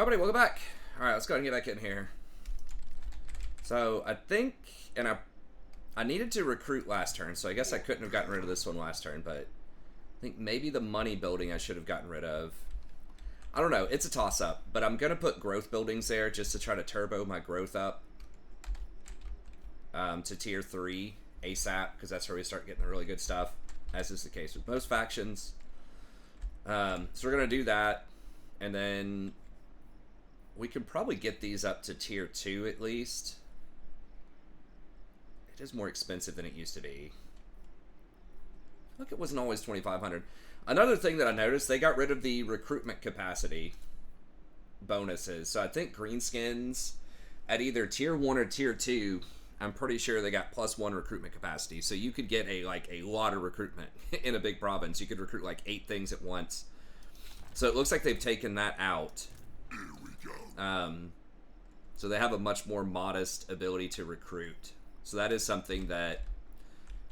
Everybody, welcome back. Alright, let's go ahead and get back in here. So, I think, and I needed to recruit last turn, so I guess I couldn't have gotten rid of this one last turn, but I think maybe the money building I should have gotten rid of. I don't know, it's a toss-up, but I'm going to put growth buildings there just to try to turbo my growth up to tier 3 ASAP, because that's where we start getting the really good stuff, as is the case with most factions. So we're going to do that, and then we can probably get these up to tier 2 at least. It is more expensive than it used to be. Look, it wasn't always 2,500. Another thing that I noticed, they got rid of the recruitment capacity bonuses. So I think Greenskins at either tier 1 or tier 2, I'm pretty sure they got +1 recruitment capacity. So you could get a lot of recruitment in a big province. You could recruit like 8 things at once. So it looks like they've taken that out. Here we go. So they have a much more modest ability to recruit. So that is something that,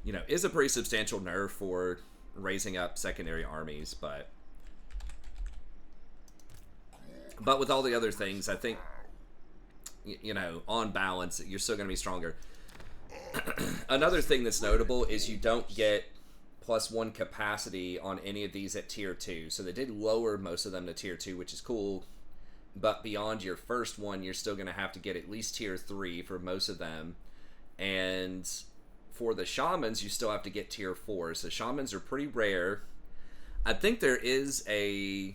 you know, is a pretty substantial nerf for raising up secondary armies, but with all the other things, I think, you know, on balance, you're still going to be stronger. Another thing that's notable is you don't get +1 capacity on any of these at tier 2. So they did lower most of them to tier 2, which is cool. But beyond your first one, you're still going to have to get at least tier 3 for most of them. And for the shamans, you still have to get tier 4. So shamans are pretty rare. I think there is a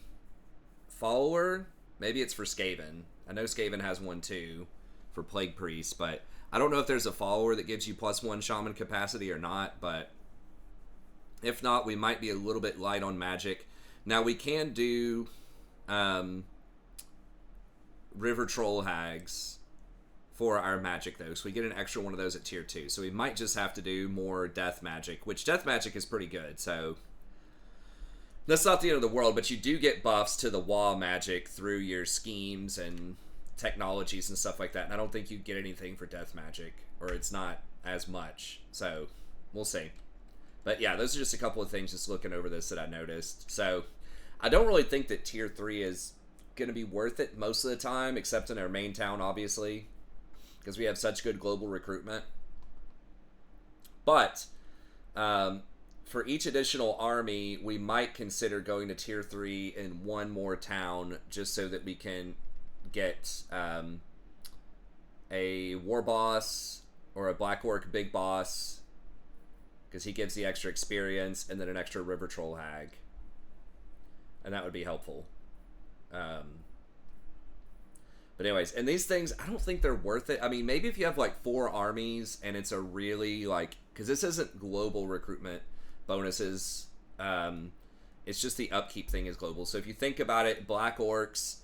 follower. Maybe it's for Skaven. I know Skaven has one too for Plague Priest, but I don't know if there's a follower that gives you +1 shaman capacity or not, but if not, we might be a little bit light on magic. Now we can do River Troll Hags for our magic though, so we get an extra one of those at tier 2. So we might just have to do more death magic, which death magic is pretty good, so that's not the end of the world, but you do get buffs to the wall magic through your schemes and technologies and stuff like that, and I don't think you get anything for death magic, or it's not as much, so we'll see. But yeah, those are just a couple of things just looking over this that I noticed. So I don't really think that tier 3 is going to be worth it most of the time, except in our main town, obviously, because we have such good global recruitment. But for each additional army, we might consider going to tier 3 in one more town, just so that we can get a war boss or a black orc big boss, because he gives the extra experience, and then an extra river troll hag, and that would be helpful. But anyways, and these things, I don't think they're worth it. I mean, maybe if you have like 4 armies and it's a really because this isn't global recruitment bonuses, it's just the upkeep thing is global. So if you think about it, black orcs,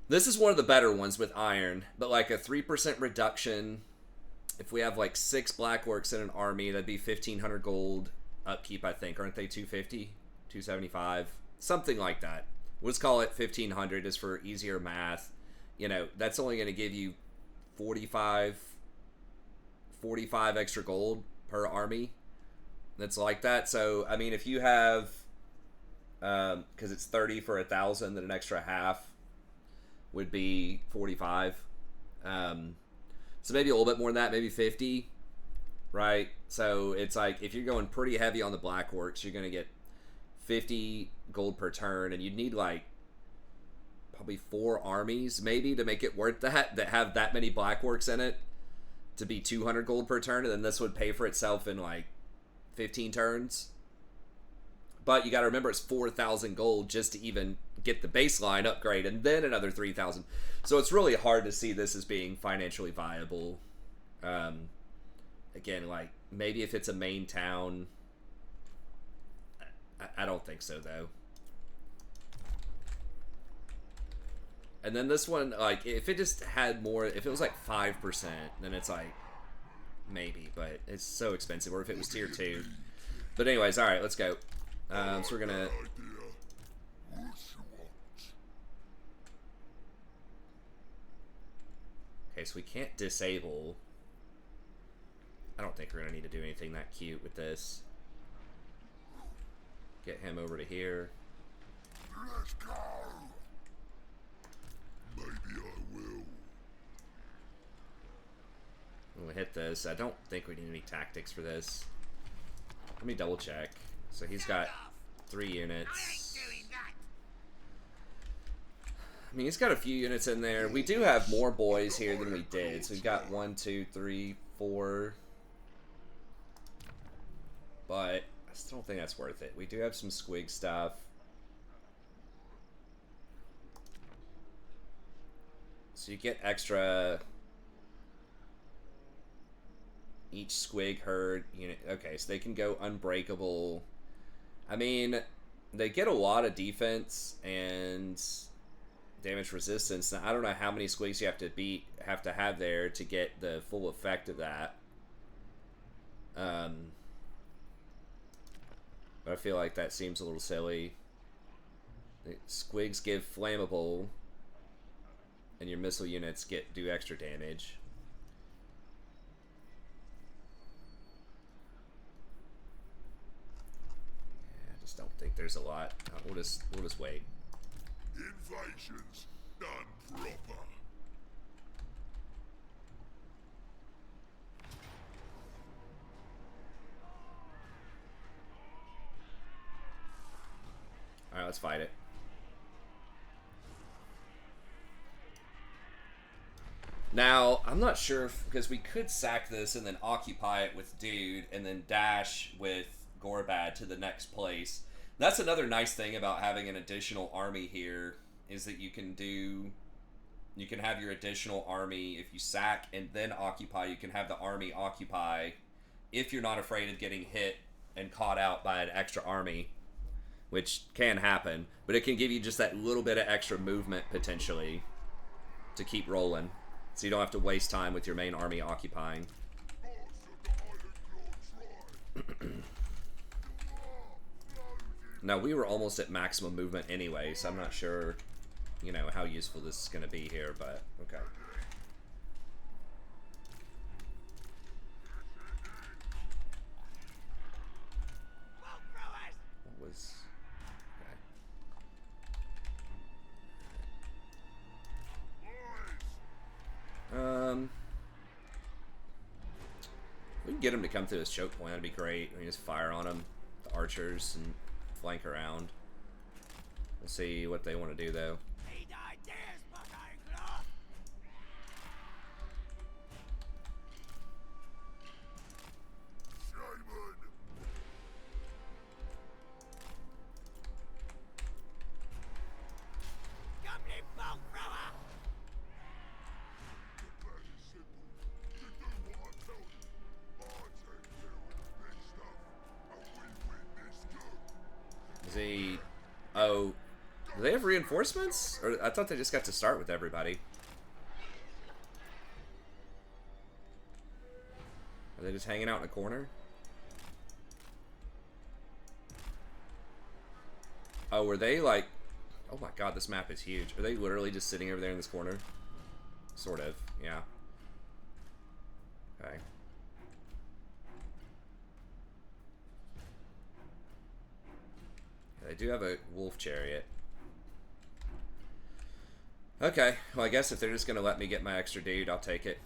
this is one of the better ones with iron, but like a 3% reduction. If we have like 6 black orcs in an army, that'd be 1,500 gold upkeep, I think. Aren't they 250? 275? Something like that. Let's call it 1,500 just for easier math. You know, that's only going to give you 45 extra gold per army. That's like that. So, I mean, if you have, because it's 30 for 1,000, then an extra half would be 45. So maybe a little bit more than that, maybe 50, right? So it's like, if you're going pretty heavy on the black orcs, you're going to get 50 gold per turn, and you'd need like probably 4 armies maybe to make it worth that have that many black orcs in it to be 200 gold per turn, and then this would pay for itself in like 15 turns. But you got to remember, it's 4,000 gold just to even get the baseline upgrade, and then another 3,000. So it's really hard to see this as being financially viable. Again, like, maybe if it's a main town, I don't think so, though. And then this one, like, if it just had more, if it was like 5%, then it's like, maybe, but it's so expensive. Or if it was tier 2. But anyways, alright, let's go. So we're gonna... Okay, so we can't disable. I don't think we're gonna need to do anything that cute with this. Get him over to here. Let's go. get this. I don't think we need any tactics for this. Let me double check. So he's got 3 units. I mean, he's got a few units in there. We do have more boys here than we did. So we've got 1, 2, 3, 4. But I still don't think that's worth it. We do have some squig stuff. So you get extra each squig herd unit. Okay, so they can go unbreakable. I mean, they get a lot of defense and damage resistance. Now, I don't know how many squigs you have to have there to get the full effect of that. But I feel like that seems a little silly. The squigs give flammable, and your missile units do extra damage. Yeah, I just don't think there's a lot. We'll just wait. Invasions done proper. Alright, let's fight it. Now, I'm not sure because we could sack this and then occupy it with Dude and then dash with Gorbad to the next place. That's another nice thing about having an additional army here is that you can have your additional army if you sack and then occupy. You can have the army occupy if you're not afraid of getting hit and caught out by an extra army, which can happen, but it can give you just that little bit of extra movement potentially to keep rolling. So you don't have to waste time with your main army occupying. Now, we were almost at maximum movement anyway, so I'm not sure, you know, how useful this is going to be here, but okay. What was... we can get him to come through this choke point. That'd be great. We can just fire on him, the archers, and flank around. We'll see what they want to do, though. Oh, do they have reinforcements? Or I thought they just got to start with everybody. Are they just hanging out in a corner? Oh, were they like... Oh my god, this map is huge. Are they literally just sitting over there in this corner? Sort of, yeah. Okay. They do have a wolf chariot. Okay, well I guess if they're just gonna let me get my extra dude, I'll take it.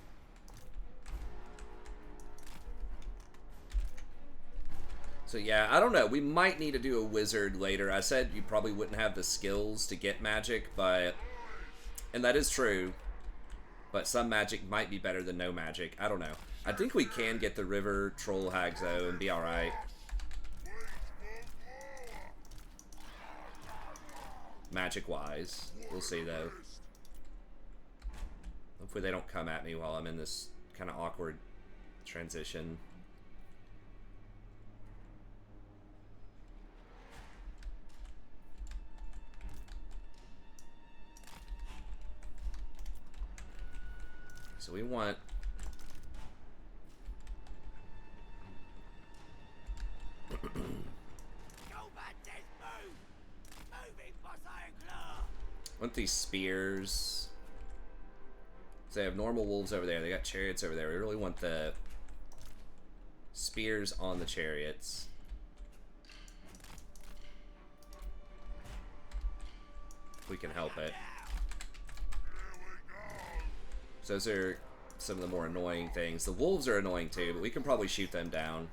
So yeah, I don't know. We might need to do a wizard later. I said you probably wouldn't have the skills to get magic, but... And that is true. But some magic might be better than no magic. I don't know. I think we can get the river troll hags though and be alright. Magic-wise. We'll see, though. Hopefully they don't come at me while I'm in this kind of awkward transition. So we want... I want these spears. So they have normal wolves over there. They got chariots over there. We really want the spears on the chariots. If we can help it. So those are some of the more annoying things. The wolves are annoying too, but we can probably shoot them down.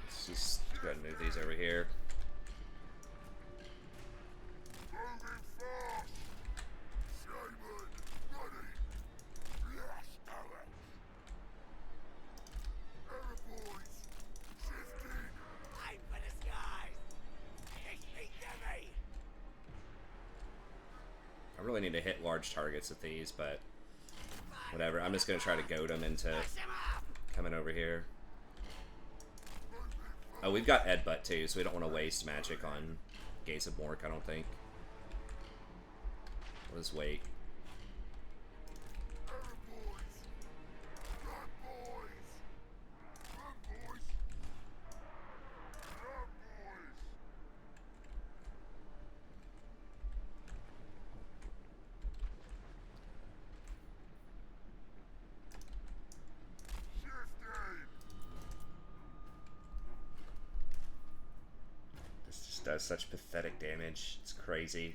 Let's just go ahead and move these over here. I really need to hit large targets with these, but whatever. I'm just going to try to goad them into coming over here. Oh, we've got Headbutt too, so we don't want to waste magic on Gates of Mork, I don't think. We'll just wait. Does such pathetic damage. It's crazy.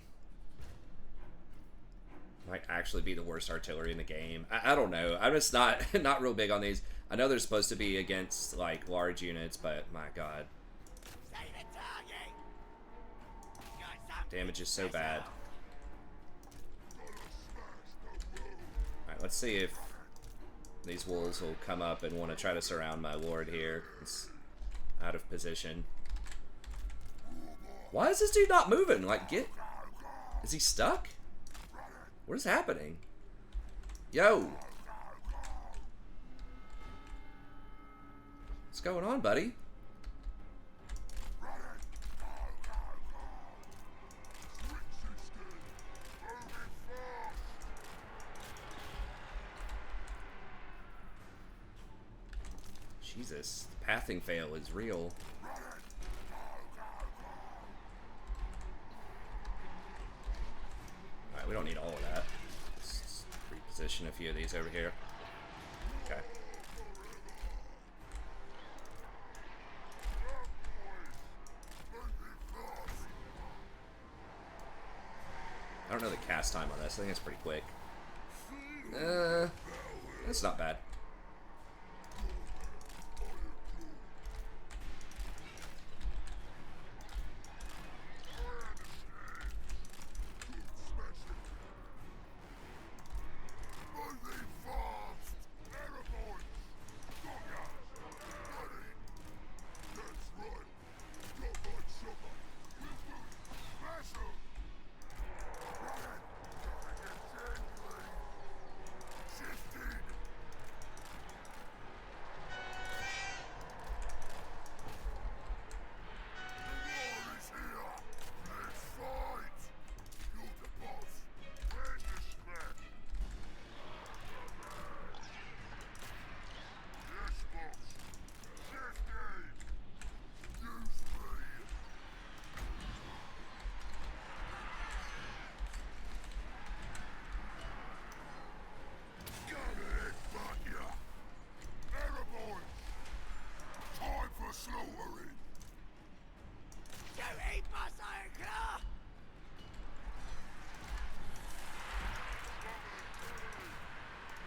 Might actually be the worst artillery in the game. I don't know. I'm just not real big on these. I know they're supposed to be against like large units, but my god. Damage is so bad. Alright, let's see if these wolves will come up and want to try to surround my lord here. It's out of position. Why is this dude not moving? Like, is he stuck? What is happening? Yo! What's going on, buddy? Jesus, the pathing fail is real. We don't need all of that. Let's reposition a few of these over here. Okay. I don't know the cast time on this. I think it's pretty quick. That's not bad.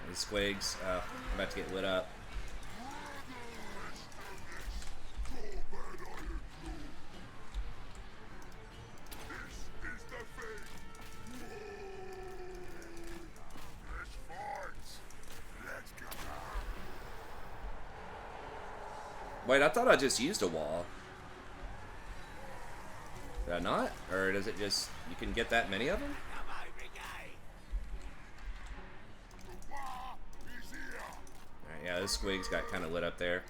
These squigs, I'm about to get lit up. Wait, I thought I just used a wall. Did I not? Or does it just, you can get that many of them? Alright, yeah, this squig's got kind of lit up there.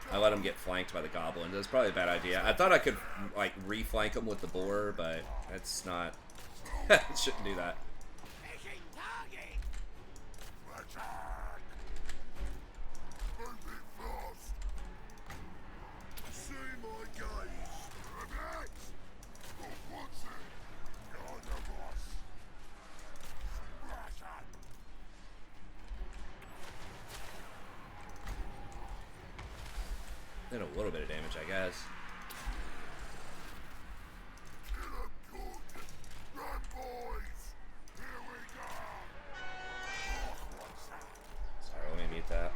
I let him get flanked by the goblins. That's probably a bad idea. I thought I could, like, re-flank him with the boar, but that's not... Shouldn't do that. Doing a little bit of damage, I guess. Sorry, let me mute that.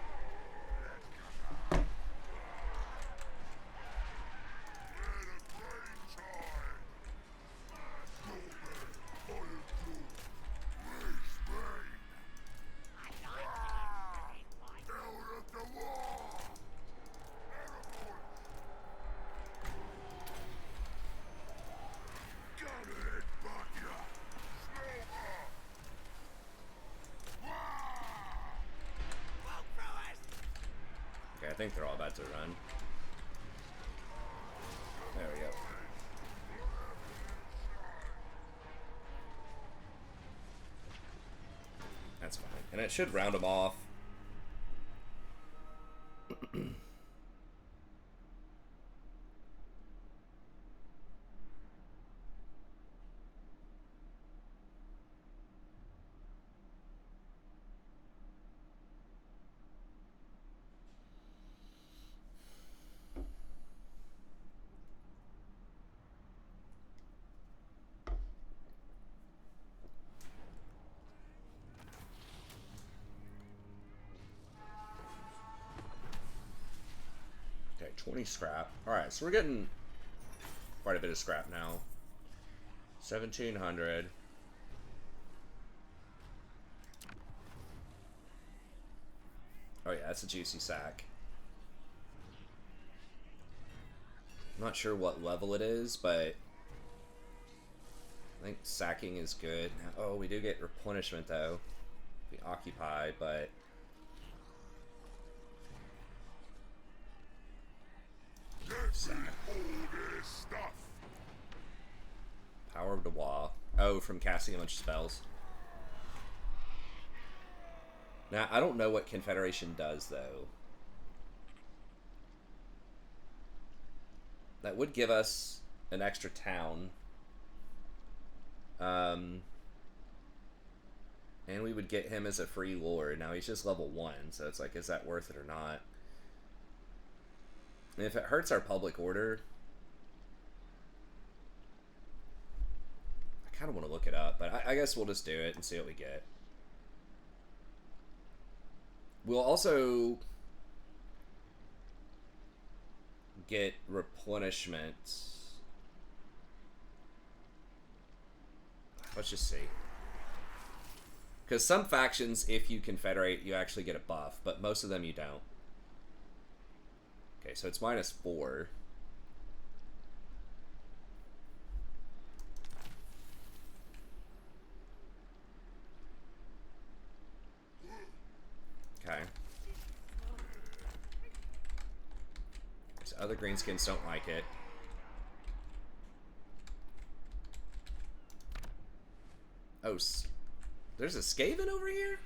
Okay, I think they're all about to run. There we go. That's fine. And it should round them off. Okay, 20 scrap. Alright, so we're getting quite a bit of scrap now. 1,700. Oh yeah, that's a juicy sack. I'm not sure what level it is, but I think sacking is good. Oh, we do get replenishment though. We occupy, but sack. Power of the Wah. Oh, from casting a bunch of spells. Now, I don't know what Confederation does, though. That would give us an extra town. And we would get him as a free lord. Now, he's just level 1, so it's like, is that worth it or not? And if it hurts our public order, I kind of want to look it up, but I guess we'll just do it and see what we get. We'll also get replenishment. Let's just see. Because some factions, if you confederate, you actually get a buff, but most of them you don't. Okay, so it's -4. Okay. These other greenskins don't like it. Oh, there's a Skaven over here?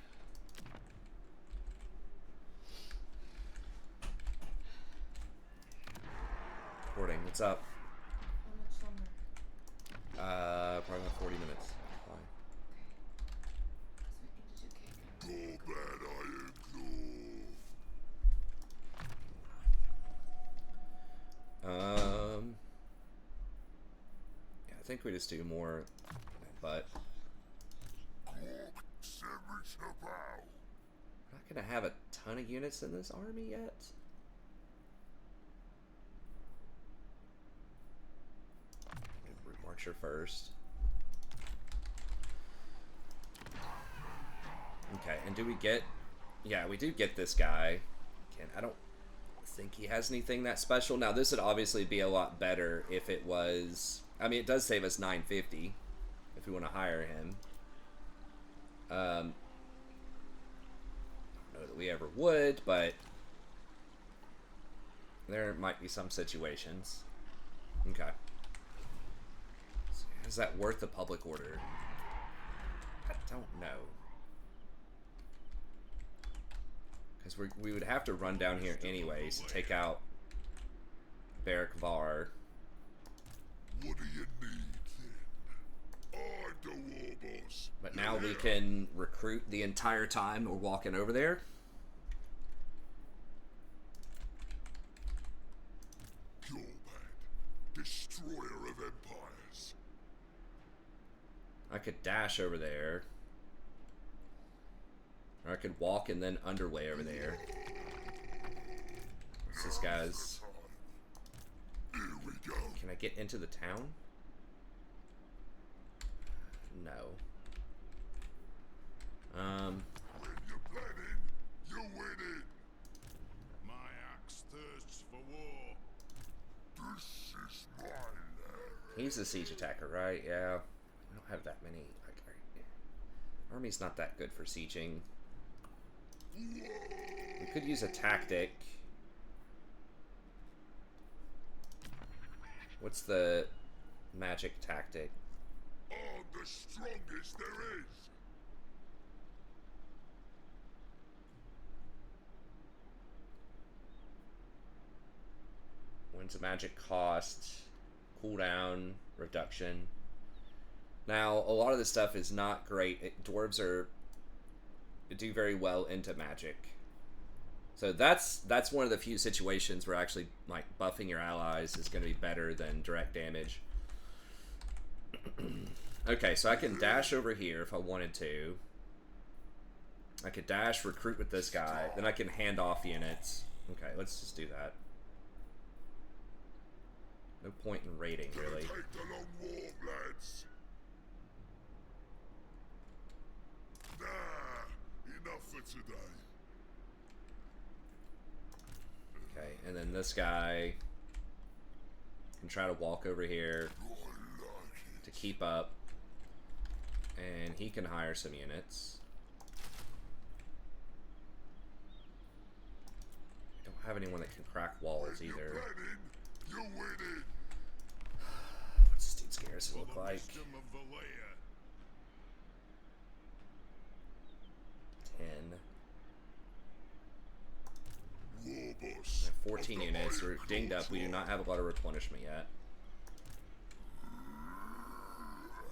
Recording, what's up? Probably about 40 minutes. Gorbad iron claw. Yeah, I think we just do more, but we're not gonna have a ton of units in this army yet. Root Marcher first. Okay, and do we get... Yeah, we do get this guy. I don't think he has anything that special. Now, this would obviously be a lot better if it was... I mean, it does save us 950 if we want to hire him. I don't know that we ever would, but there might be some situations. Okay. So is that worth the public order? I don't know. Because we would have to run down here anyways to take out Barrack Var. What do you need then? I'm the war boss. But now we can recruit the entire time we're walking over there. could dash over there. Or I could walk and then underway over there. What's this guy's? Here we go. Can I get into the town? No. When you're planning, you win it. My axe thirsts for war. This is my land. He's a siege attacker, right? Yeah. I don't have that many. Like, army's not that good for sieging. We could use a tactic. What's the magic tactic? I'm the strongest there is. When's the magic cost? Cooldown, reduction. Now, a lot of this stuff is not great. Dwarves do very well into magic. So that's one of the few situations where actually like buffing your allies is going to be better than direct damage. Okay, so I can dash over here if I wanted to. I could dash, recruit with this guy, then I can hand off units. Okay, let's just do that. No point in raiding, really. Take the long walk, lads. Nah, enough for today. Okay, and then this guy can try to walk over here to keep up. And he can hire some units. I don't have anyone that can crack walls either. You win it. What's this dude's garrison look like? 10. War boss. 14 units. We're dinged up. We do not have a lot of replenishment yet.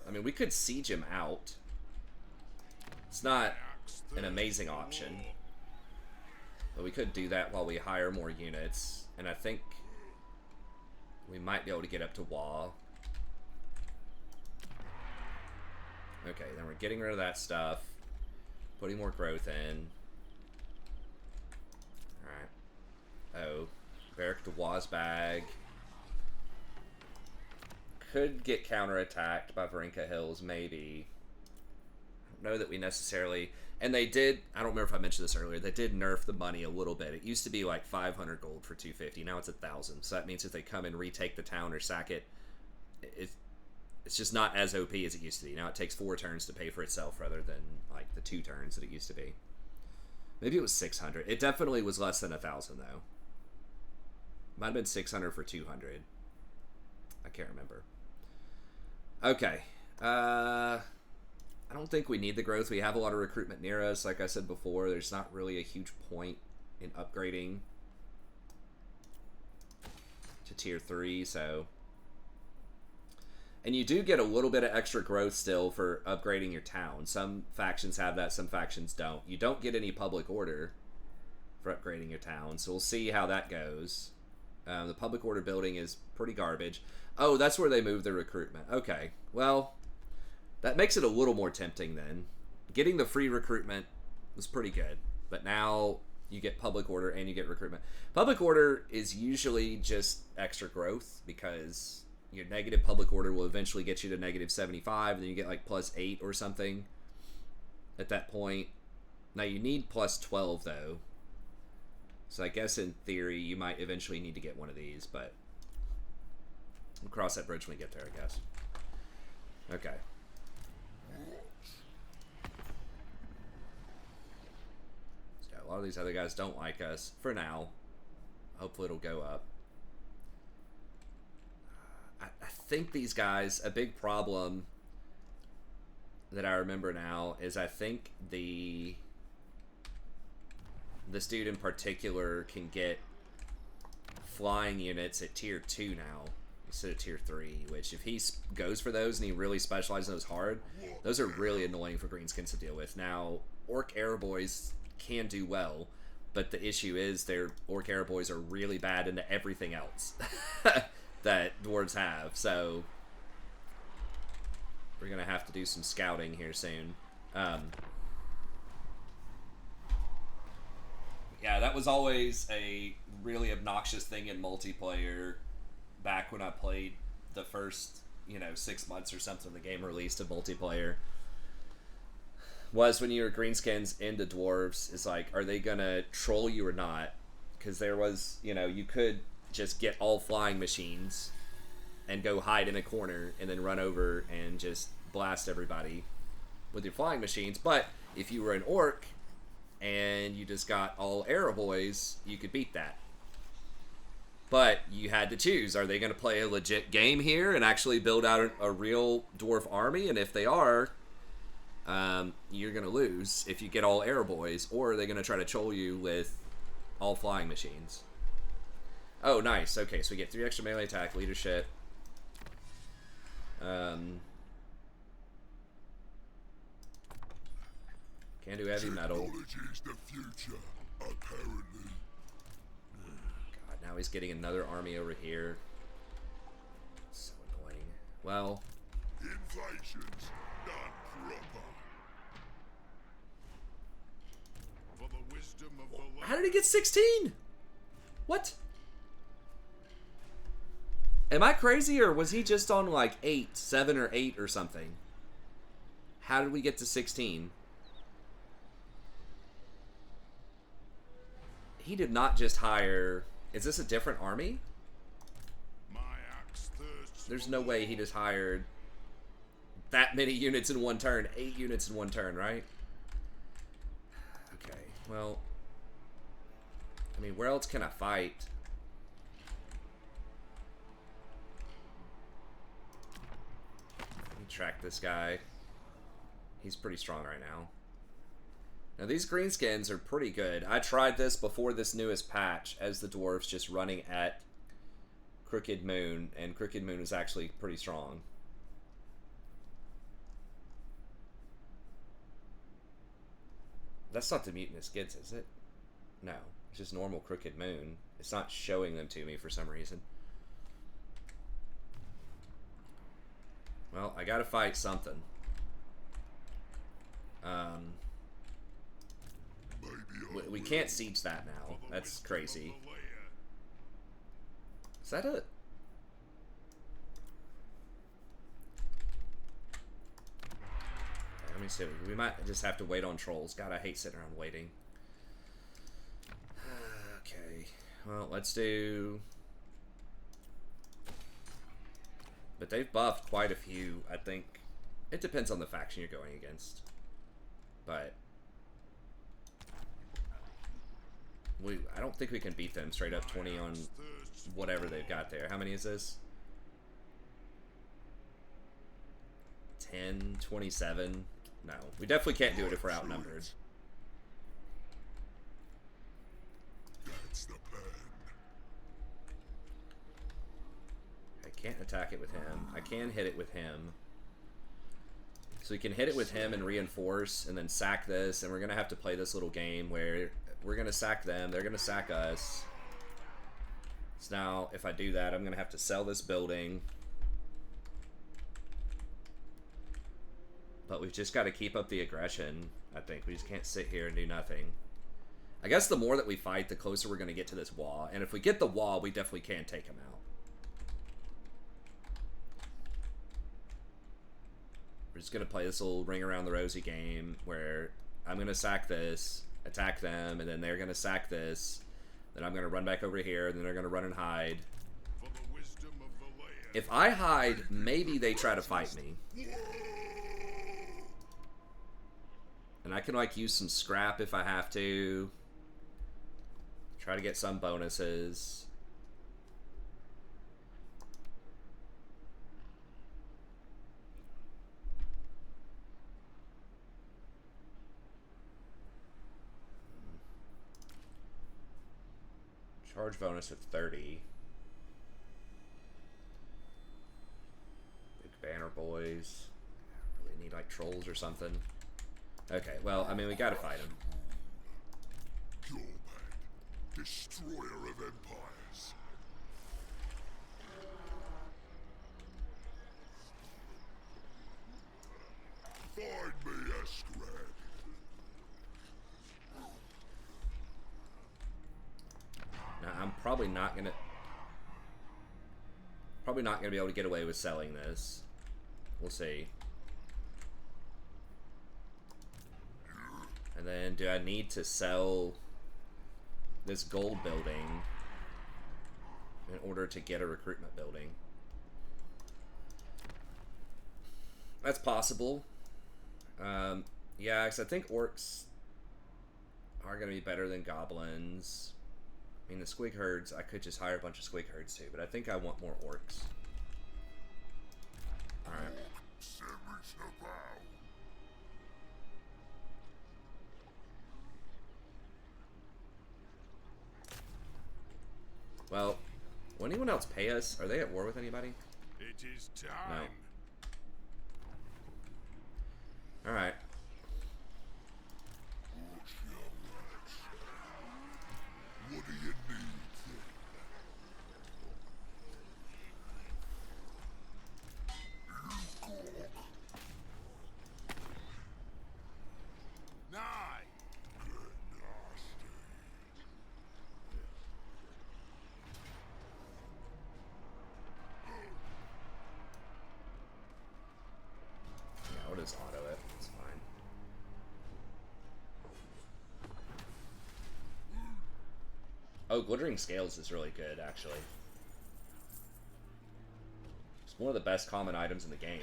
I mean, we could siege him out. It's not an amazing option. But we could do that while we hire more units. And I think we might be able to get up to Wa. Okay, then we're getting rid of that stuff. Putting more growth in. Alright. Oh. Barrack to Wa's bag. Could get counterattacked by Varenka Hills, maybe. I don't know that we necessarily... And they did, I don't remember if I mentioned this earlier, they did nerf the money a little bit. It used to be like 500 gold for 250. Now it's 1,000. So that means if they come and retake the town or sack it, it's just not as OP as it used to be. Now it takes 4 turns to pay for itself rather than like the 2 turns that it used to be. Maybe it was 600. It definitely was less than 1,000 though. Might have been 600 for 200. I can't remember. Okay. I don't think we need the growth. We have a lot of recruitment near us. Like I said before, there's not really a huge point in upgrading to tier 3, so... And you do get a little bit of extra growth still for upgrading your town. Some factions have that, some factions don't. You don't get any public order for upgrading your town, so we'll see how that goes. The public order building is pretty garbage. Oh, that's where they moved the recruitment. Okay, well... That makes it a little more tempting then. Getting the free recruitment was pretty good. But now you get public order and you get recruitment. Public order is usually just extra growth because your negative public order will eventually get you to negative 75. And then you get like plus 8 or something at that point. Now you need plus 12 though. So I guess in theory you might eventually need to get one of these. But we'll cross that bridge when we get there, I guess. Okay. A lot of these other guys don't like us for now. Hopefully it'll go up. I think these guys, a big problem that I remember now is I think this dude in particular can get flying units at tier 2 now instead of tier 3, which if he goes for those and he really specializes in those hard, those are really annoying for Greenskins to deal with. Now, Orc Arrow Boys can do well, but the issue is their Orc Arrow Boys are really bad into everything else that dwarves have, so we're gonna have to do some scouting here soon. Yeah, that was always a really obnoxious thing in multiplayer back when I played the first, 6 months or something the game released in multiplayer. Was when you were Greenskins into dwarves, is like, are they gonna troll you or not? Because there was, you could just get all flying machines and go hide in a corner and then run over and just blast everybody with your flying machines. But if you were an orc and you just got all arrow boys, you could beat that. But you had to choose, are they going to play a legit game here and actually build out a real dwarf army? And if they are, you're going to lose if you get all arrow boys, or are they going to try to troll you with all flying machines? Oh, nice. Okay, so we get 3 extra melee attack, leadership. Can do heavy metal. Technology is the future, apparently. God, now he's getting another army over here. So annoying. Well, Inflation's done proper. For the wisdom of the land. how did he get 16? What? Am I crazy, or was he just on like 7 or 8 or something? How did we get to 16? He did not just hire... Is this a different army? My axe thirsts. There's no way he just hired that many units in one turn. 8 units in one turn, right? Okay, well... I mean, where else can I fight? Let me track this guy. He's pretty strong right now. Now, these greenskins are pretty good. I tried this before this newest patch as the dwarves just running at Crooked Moon, and Crooked Moon is actually pretty strong. That's not the mutinous skids, is it? No, it's just normal Crooked Moon. It's not showing them to me for some reason. Well, I gotta fight something. We can't siege that now. That's crazy. Is that it? Let me see. We might just have to wait on trolls. God, I hate sitting around waiting. Okay. Well, let's do... But they've buffed quite a few, I think. It depends on the faction you're going against. But... I don't think we can beat them straight up 20 on whatever they've got there. How many is this? 10, 27? No, we definitely can't do it if we're outnumbered. That's the plan. I can't attack it with him. I can hit it with him. So we can hit it with him and reinforce and then sack this, and we're going to have to play this little game where we're going to sack them, they're going to sack us. So now, if I do that, I'm going to have to sell this building. But we've just got to keep up the aggression, I think. We just can't sit here and do nothing. I guess the more that we fight, the closer we're going to get to this wall. And if we get the wall, we definitely can take him out. We're just going to play this little ring around the rosy game where I'm going to sack this, attack them, and then they're going to sack this. Then I'm going to run back over here, and then they're going to run and hide. For the wisdom of the land. If I hide, maybe they try to fight me. And I can, like, use some scrap if I have to. Try to get some bonuses. Charge bonus at 30. Big banner boys. Really need, like, trolls or something. Okay, well, I mean, we gotta fight him. Gorbad, destroyer of empires. Find me a scrap. Now, I'm probably not gonna be able to get away with selling this. We'll see. And then, do I need to sell this gold building in order to get a recruitment building? That's possible. Yeah, because I think orcs are going to be better than goblins. I mean, the squig herds, I could just hire a bunch of squig herds too, but I think I want more orcs. Alright. Well, will anyone else pay us? Are they at war with anybody? It is time. No. Alright. What do you need? Nine. Yeah, we'll just auto it. It's fine. Oh, Glittering Scales is really good, actually. It's one of the best common items in the game.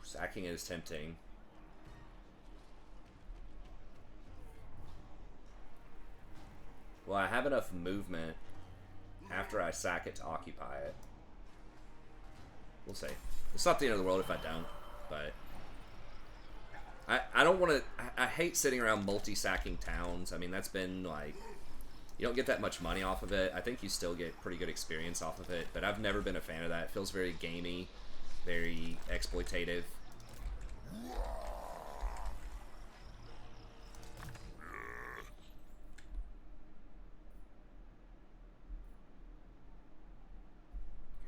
Sacking it is tempting. Well, I have enough movement after I sack it to occupy it. We'll see. It's not the end of the world if I don't, but I don't want to. I hate sitting around multi-sacking towns. I mean, that's been like, you don't get that much money off of it. I think you still get pretty good experience off of it, but I've never been a fan of that. It feels very gamey, very exploitative.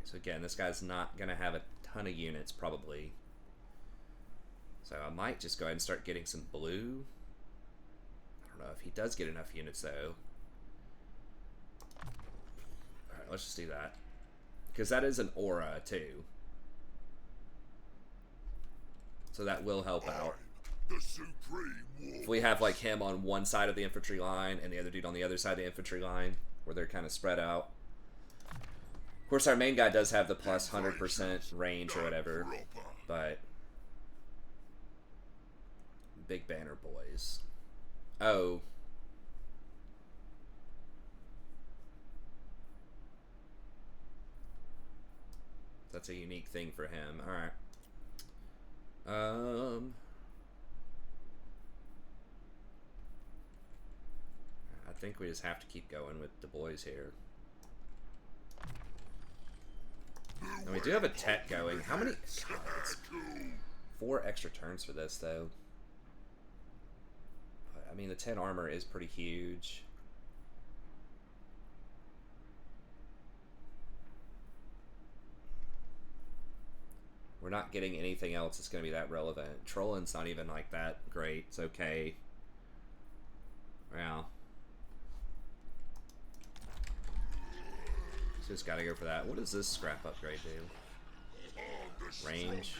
So again, this guy's not going to have a ton of units, probably. So I might just go ahead and start getting some blue. I don't know if he does get enough units, though. Alright, let's just do that. Because that is an aura, too. So that will help out. If we have, like, him on one side of the infantry line and the other dude on the other side of the infantry line, where they're kind of spread out. Of course, our main guy does have the plus 100% range or whatever, but big banner boys. Oh. That's a unique thing for him. Alright. I think we just have to keep going with the boys here. And we do have a tech going. How many? God, it's 4 extra turns for this, though. I mean, the 10 armor is pretty huge. We're not getting anything else that's going to be that relevant. Trolling's not even like that great. It's okay. Wow. Just gotta go for that. What does this scrap upgrade do? Range.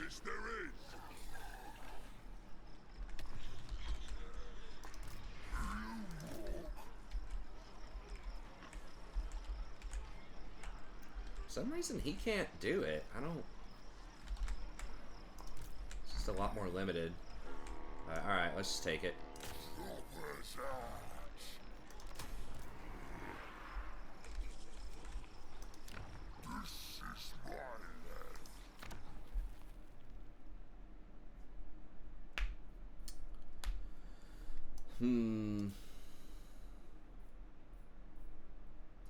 For some reason he can't do it. I don't. It's just a lot more limited. Alright, let's just take it.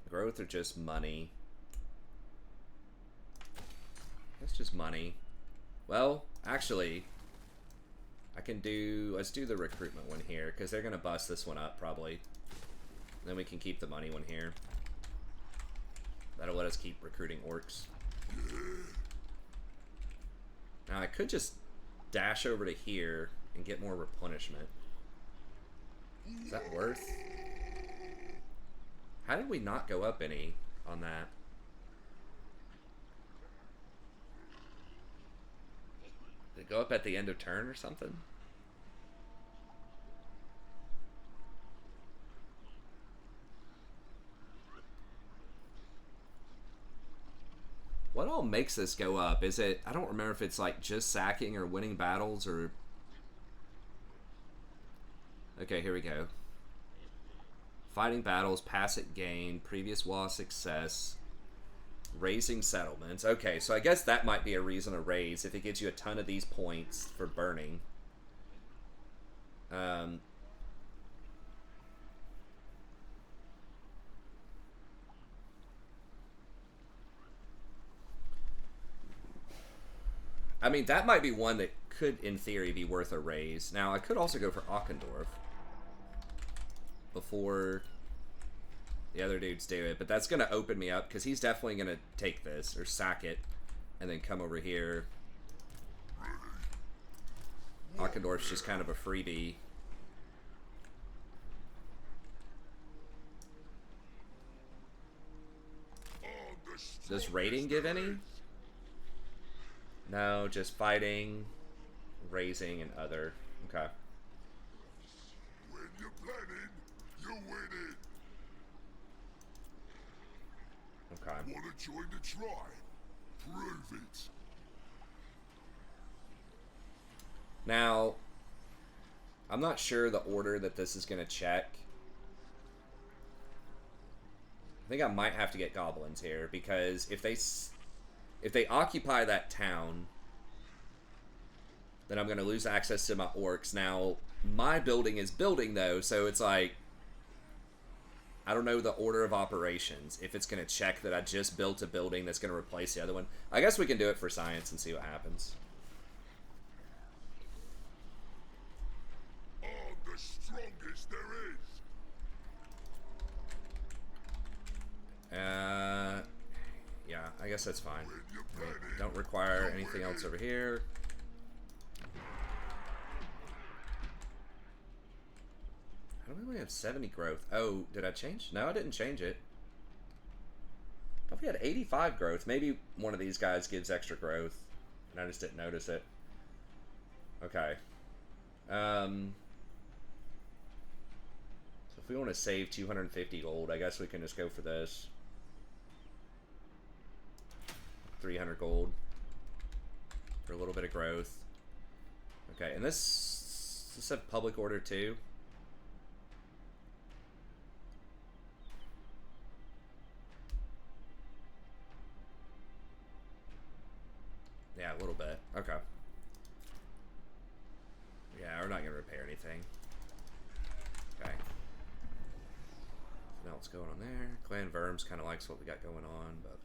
Growth or just money? That's just money. Well, actually, I can do... Let's do the recruitment one here, because they're going to bust this one up, probably. Then we can keep the money one here. That'll let us keep recruiting orcs. Now I could just dash over to here and get more replenishment. Is that worth? How did we not go up any on that? Did it go up at the end of turn or something? What all makes this go up? Is it, I don't remember if it's like just sacking or winning battles or... Okay, here we go. Fighting battles, pass it gain, previous wall success, raising settlements. Okay, so I guess that might be a reason to raise if it gives you a ton of these points for burning. I mean, that might be one that could, in theory, be worth a raise. Now, I could also go for Auchendorf before the other dudes do it, but that's going to open me up because he's definitely going to take this or sack it and then come over here. Auchendorf's just kind of a freebie. Does raiding give any? No, just fighting, raising, and other. Okay. When you're planning, you win it. Okay. Want to join the tribe? Prove it. Now, I'm not sure the order that this is going to check. I think I might have to get goblins here because if they occupy that town, then I'm going to lose access to my orcs. Now, my building is building, though, so it's like, I don't know the order of operations. If it's going to check that I just built a building that's going to replace the other one. I guess we can do it for science and see what happens. I'm the strongest there is. Yeah, I guess that's fine. Don't require anything else over here. How do we only have 70 growth? Oh, did I change? No, I didn't change it. I thought we had 85 growth. Maybe one of these guys gives extra growth, and I just didn't notice it. Okay. So if we want to save 250 gold, I guess we can just go for this. 300 gold for a little bit of growth. Okay, and this a public order too. Yeah, a little bit. Okay. Yeah, we're not gonna repair anything. Okay. Nothing else going on there. Clan Verms kind of likes what we got going on, but.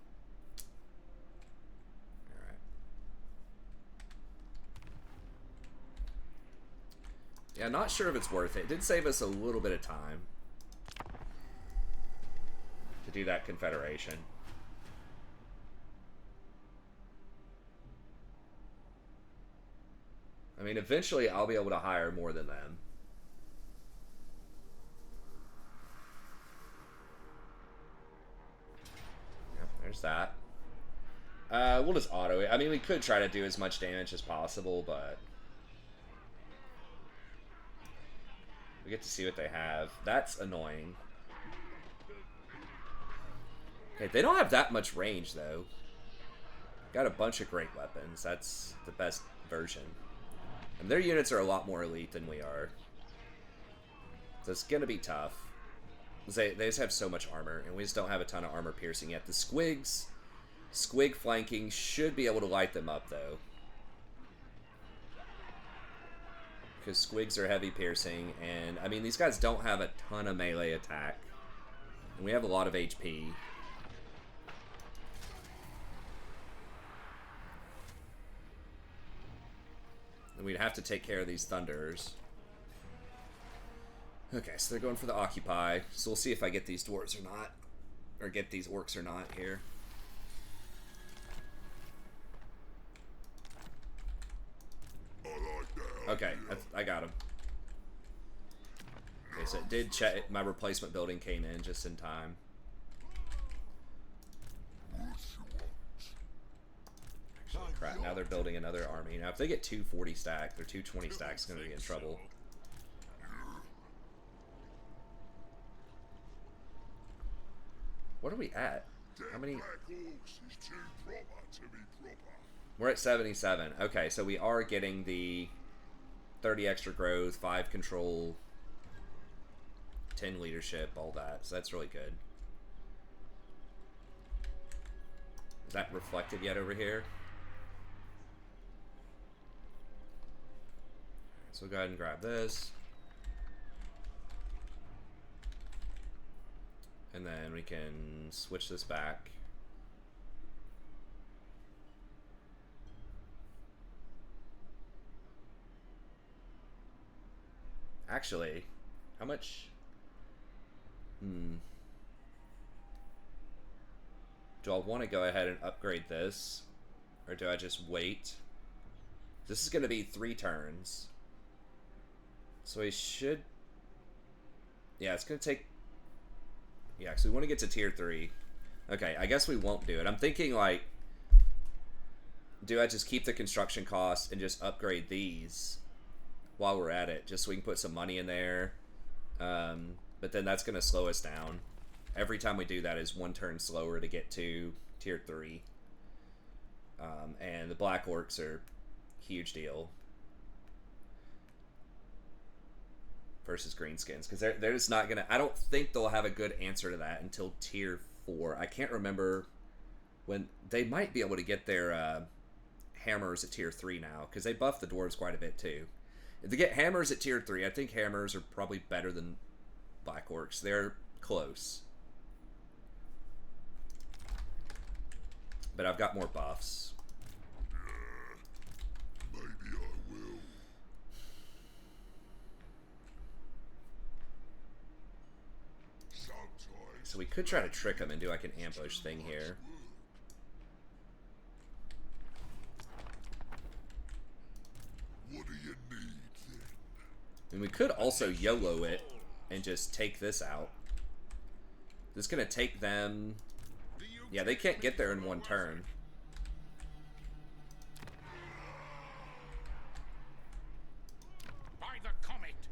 Yeah, not sure if it's worth it. It did save us a little bit of time to do that confederation. I mean, eventually I'll be able to hire more than them. Yep, there's that. We'll just auto it. I mean, we could try to do as much damage as possible, but... we get to see what they have. That's annoying. Okay, they don't have that much range, though. Got a bunch of great weapons. That's the best version. And their units are a lot more elite than we are. So it's going to be tough. They just have so much armor, and we just don't have a ton of armor piercing yet. The squig flanking should be able to light them up, though. Because squigs are heavy piercing, and I mean, these guys don't have a ton of melee attack. And we have a lot of HP. And we'd have to take care of these thunders. Okay, so they're going for the occupy. So we'll see if I get these dwarves or not. Or get these orcs or not here. I like that. Okay, I got him. Okay, so it did check. My replacement building came in just in time. Actually, crap, now they're building another army. Now, if they get 240 stack, or 220 stacks, going to be in trouble. What are we at? How many? Black Orcs is too proper to be proper. We're at 77. Okay, so we are getting the 30 extra growth, 5 control, 10 leadership, all that. So that's really good. Is that reflected yet over here? So we'll go ahead and grab this. And then we can switch this back. Actually, how much? Do I want to go ahead and upgrade this? Or do I just wait? This is going to be 3 turns. So we should... Yeah, it's going to take... Yeah, so we want to get to tier 3. Okay, I guess we won't do it. I'm thinking, like... Do I just keep the construction costs and just upgrade these while we're at it? Just so we can put some money in there. But then that's going to slow us down. Every time we do that is 1 turn slower to get to tier 3. And the Black Orcs are a huge deal. Versus Greenskins, because they're just not gonna. I don't think they'll have a good answer to that until tier 4. I can't remember when they might be able to get their hammers at tier 3 now, because they buff the dwarves quite a bit too. If they get hammers at tier 3, I think hammers are probably better than Black Orcs. They're close, but I've got more buffs. Maybe I will. So we could try to trick them and do like an ambush thing here. What do you need then? And we could also YOLO it and just take this out. This is going to take them... Yeah, they can't get there in 1 turn.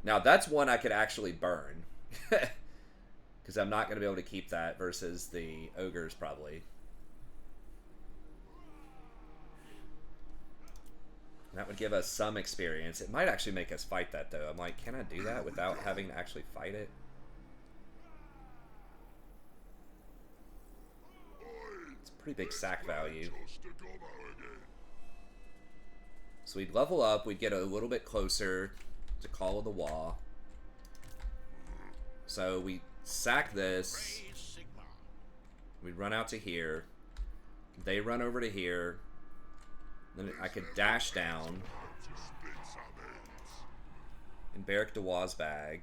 Now that's one I could actually burn. Because I'm not going to be able to keep that versus the ogres, probably. That would give us some experience. It might actually make us fight that, though. I'm like, can I do that without having to actually fight it? It's a pretty big sack value. So we'd level up. We'd get a little bit closer to Call of the Wa. So we sack this. We run out to here. They run over to here. Then I could dash down and Barrack Dewa's bag.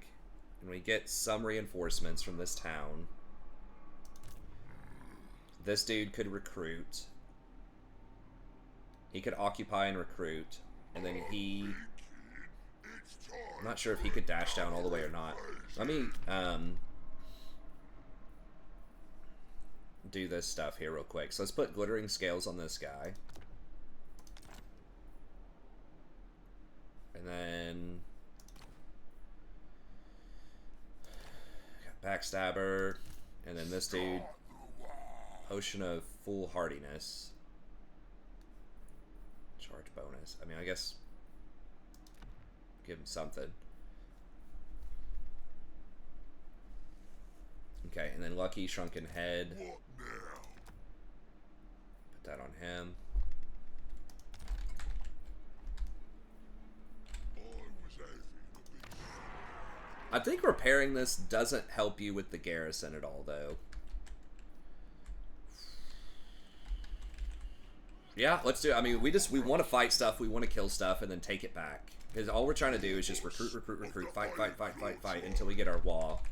And we get some reinforcements from this town. This dude could recruit. He could occupy and recruit. And then he... I'm not sure if he could dash down all the way or not. Let me do this stuff here real quick. So let's put glittering scales on this guy. And then got backstabber. And then this dude, potion of foolhardiness. Charge bonus. I mean, I guess give him something. Okay, and then Lucky Shrunken Head. What now? Put that on him. I think repairing this doesn't help you with the garrison at all, though. Yeah, let's do it. I mean, we want to fight stuff, we want to kill stuff, and then take it back. Because all we're trying to do is just recruit, fight until we get our wall.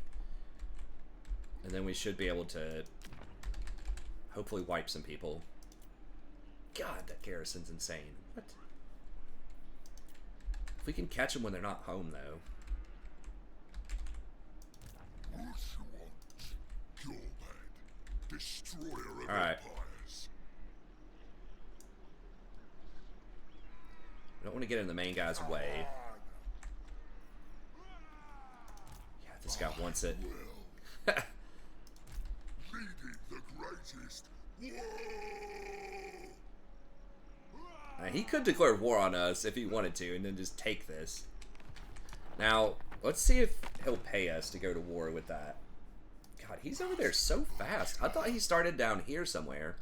And then we should be able to hopefully wipe some people. God, that garrison's insane. What? If we can catch them when they're not home, though. Gorbad, destroyer of empires. I don't want to get in the main guy's way. Yeah, this guy wants it. Leading the greatest war. He could declare war on us if he wanted to, and then just take this. Now, let's see if he'll pay us to go to war with that. God, he's over there so fast. I thought he started down here somewhere.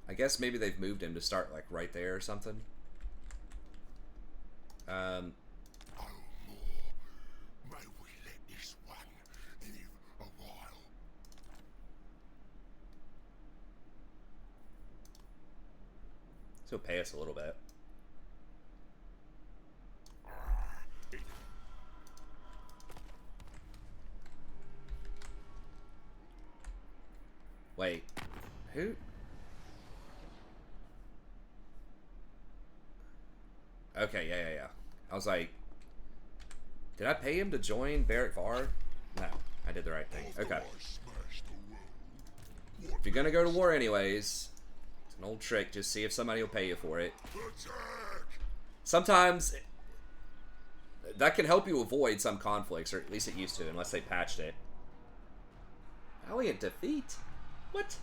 I guess maybe they've moved him to start, like, right there or something. Oh, may we let this one live a while. He'll pay us a little bit. Wait, who? Okay, yeah. I was like, did I pay him to join Barrack Var? No, I did the right thing. Okay. If you're gonna go to war anyways, it's an old trick. Just see if somebody will pay you for it. Sometimes that can help you avoid some conflicts, or at least it used to, unless they patched it. Valiant defeat? What?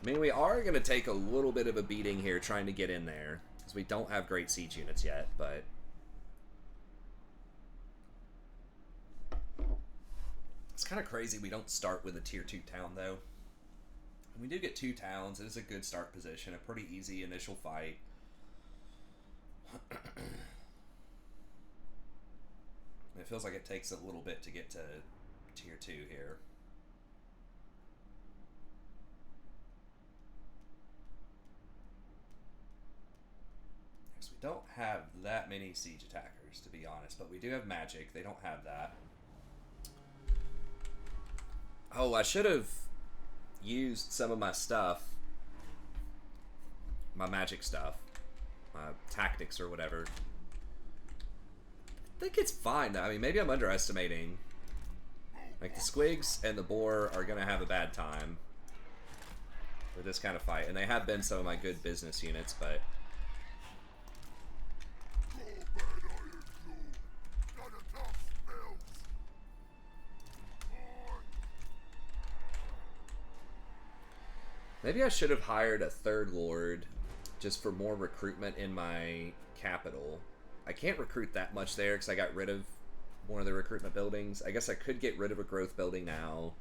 I mean, we are going to take a little bit of a beating here trying to get in there, because we don't have great siege units yet, but... It's kind of crazy we don't start with a tier 2 town, though. And we do get 2 towns. It is a good start position, a pretty easy initial fight. It feels like it takes a little bit to get to tier 2 here. We don't have that many siege attackers, to be honest, but we do have magic. They don't have that. Oh, I should have used some of my stuff, my magic stuff, my tactics or whatever. I think it's fine, though. I mean, maybe I'm underestimating. Like, the squigs and the boar are going to have a bad time with this kind of fight, and they have been some of my good business units, but... Maybe I should have hired a third lord just for more recruitment in my capital. I can't recruit that much there because I got rid of one of the recruitment buildings. I guess I could get rid of a growth building now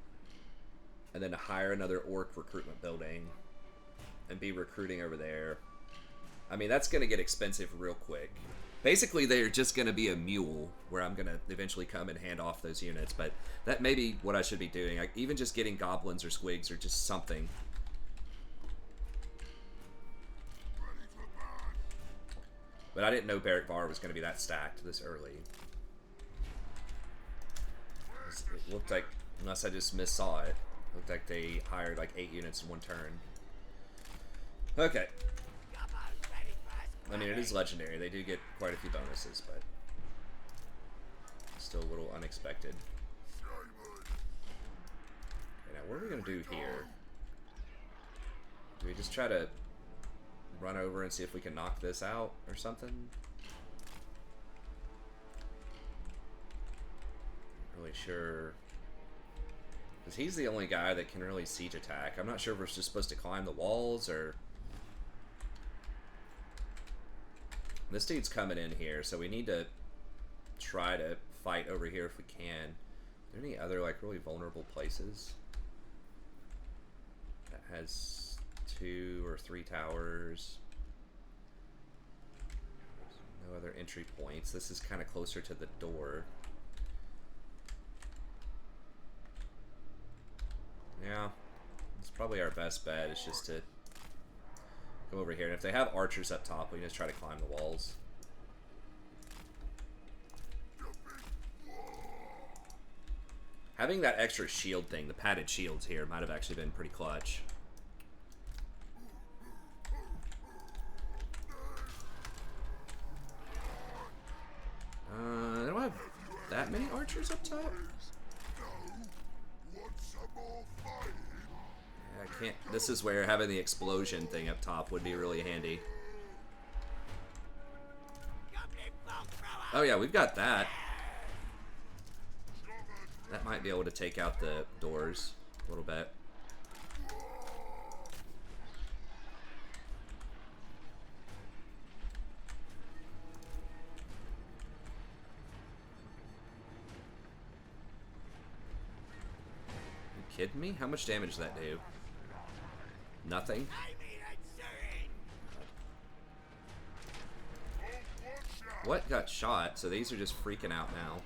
and then hire another orc recruitment building and be recruiting over there. I mean, that's going to get expensive real quick. Basically, they're just going to be a mule where I'm going to eventually come and hand off those units, but that may be what I should be doing. Even just getting goblins or squigs or just something. But I didn't know Barrack Var was going to be that stacked this early. It looked like, unless I just missaw it, it looked like they hired like 8 units in one turn. Okay. I mean, it is legendary. They do get quite a few bonuses, but still a little unexpected. Okay, now what are we going to do here? Do we just try to run over and see if we can knock this out or something? Not really sure. Because he's the only guy that can really siege attack. I'm not sure if we're just supposed to climb the walls or... This dude's coming in here, so we need to try to fight over here if we can. Are there any other, like, really vulnerable places that has 2 or 3 towers? No other entry points. This is kind of closer to the door. Yeah, Yeah. It's probably our best bet, is just to come over here. And if they have archers up top, we can just try to climb the walls. Having that extra shield thing, the padded shields here, might have actually been pretty clutch. They don't have that many archers up top? Yeah, I can't. This is where having the explosion thing up top would be really handy. Oh yeah, we've got that. That might be able to take out the doors a little bit. Kidding me? How much damage does that do? Nothing? What got shot? So these are just freaking out now.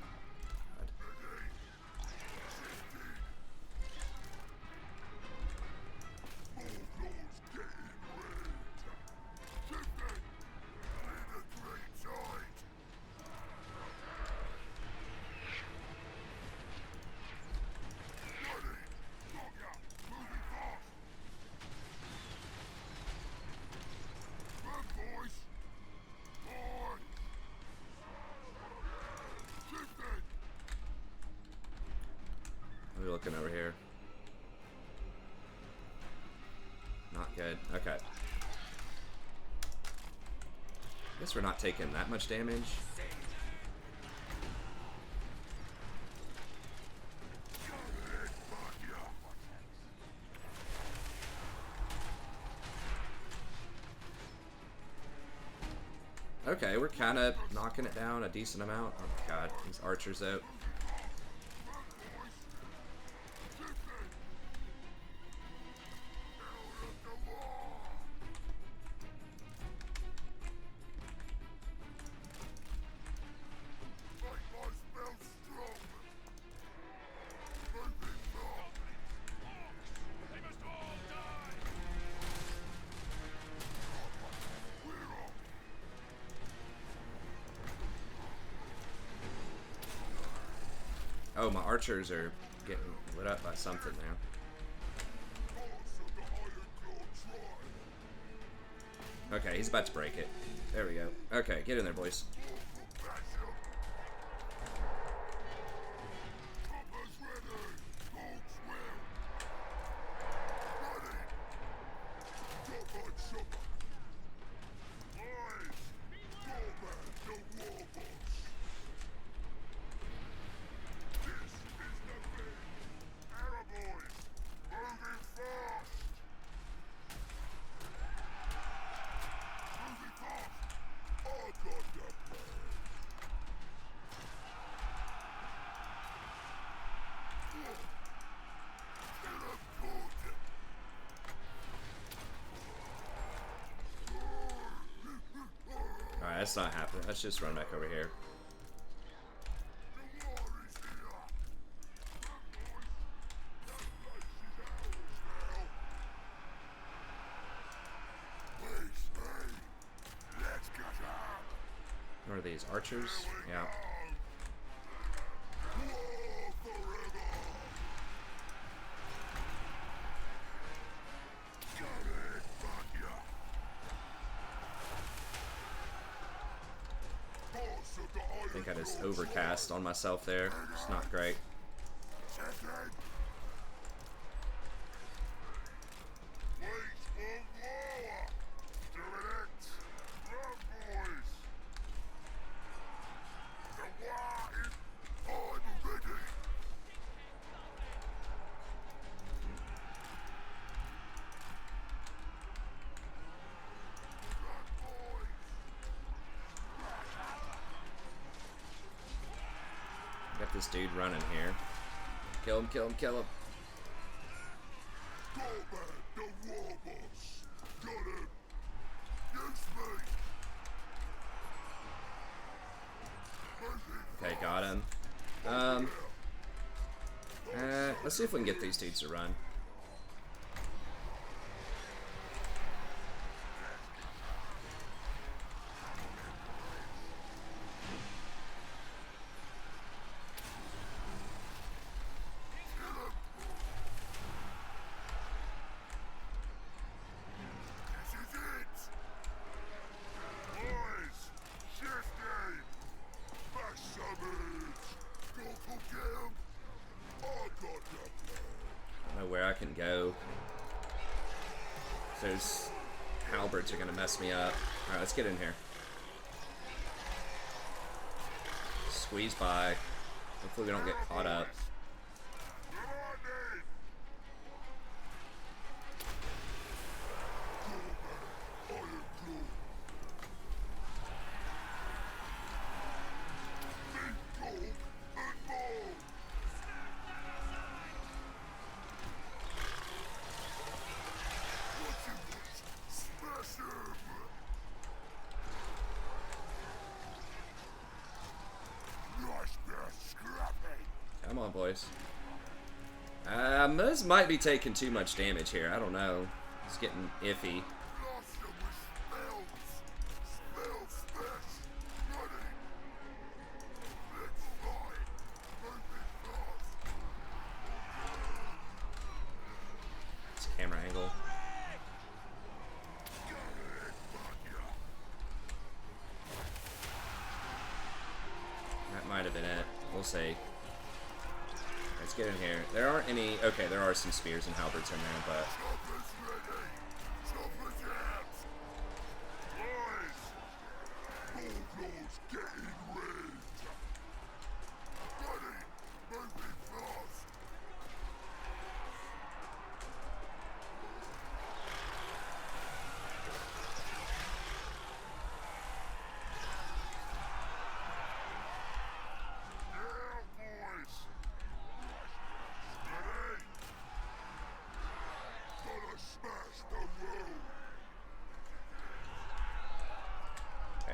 Looking over here. Not good. Okay. I guess we're not taking that much damage. Okay, we're kind of knocking it down a decent amount. Oh my god, these archers out. Oh, my archers are getting lit up by something now. Okay, he's about to break it. There we go. Okay, get in there, boys. Alright, that's not happening. Let's just run back over here. What are these? Archers? Yeah. I think I just overcast on myself there. It's not great. Got this dude running here. Kill him, kill him, kill him. Okay, got him. Let's see if we can get these dudes to run. I don't know where I can go. Those halberds are gonna mess me up. Alright, let's get in here. Squeeze by. Hopefully we don't get caught up. Come on, boys. This might be taking too much damage here. I don't know. It's getting iffy. It's camera angle. That might have been it. We'll see. Let's get in here. There aren't any... Okay, there are some spears and halberds in there, but...